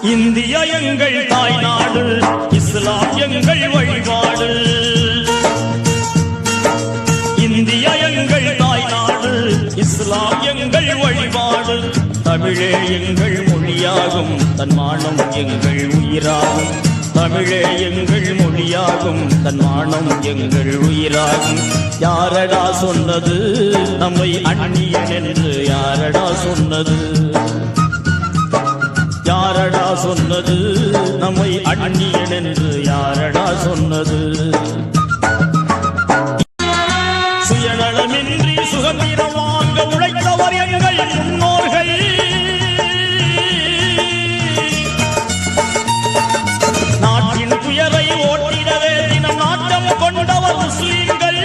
India எங்கள் தாய்நாடு, இஸ்லாம் எங்கள் வழிபாடு. இந்தியா எங்கள் தாய்நாடு, இஸ்லாம் எங்கள் வழிபாடு. தமிழே எங்கள் மொழியாகும், தன்மானம் எங்கள் உயிராகும். தமிழே எங்கள் மொழியாகும், தன்மானம் எங்கள் உயிராகும். யாரடா சொன்னது நம்மை அந்நியன் என்று? யாரடா சொன்னது? யாரடா சொன்னது நம்மை அந்நியன் என்று? யாரடா சொன்னது? சுயநலமின்றி சுதந்திரம் வாங்க உழைத்தவர் எங்கள் முன்னோர்கள். நாட்டின் துயரை ஓட்டிடவே தினம் நாட்டம் கொண்டவர் முஸ்லிம்கள்.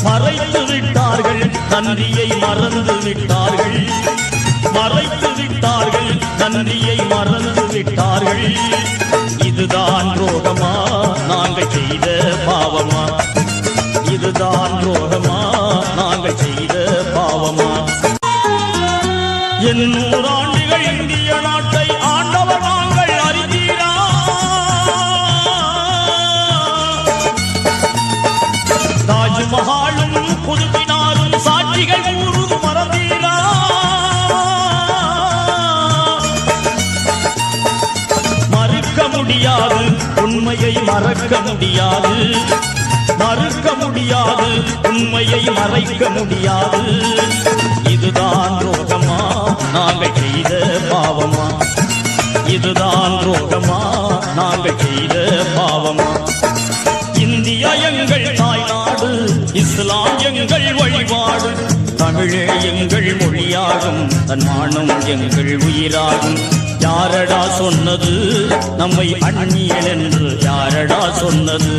மறைத்து விட்டார்கள், நன்றியை மறந்து விட்டார்கள். மறைத்து விட்டார்கள், நன்றியை மறந்து விட்டார்கள். இதுதான் துரோகமா நாங்கள் செய்த பாவமா? இதுதான் துரோகமா நாங்கள் செய்த பாவமா? 800 ஆண்டுகள் இந்திய நாட்டை ஆண்டவர் நாங்கள் அறிந்தீரா? தாஜ்மஹாலும் புதுப்பினாலும் சாட்சிகள் கூறும் மறந்தீரா? மறுக்க முடியாது, உண்மையை மறக்க முடியாது. மறுக்க முடியாது, உண்மையை மறைக்க முடியாது. இதுதான் துரோகமா நாங்கள் செய்த பாவமா? இதுதான் துரோகமா நாங்கள் செய்த பாவமா? இந்தியா எங்கள் தாய்நாடு, இஸ்லாம் எங்கள் வழிபாடு. தமிழே எங்கள் மொழியாகும், தன்மானம் எங்கள் உயிராகும். யாரடா சொன்னது நம்மை அந்நியன் என்று? யாரடா சொன்னது?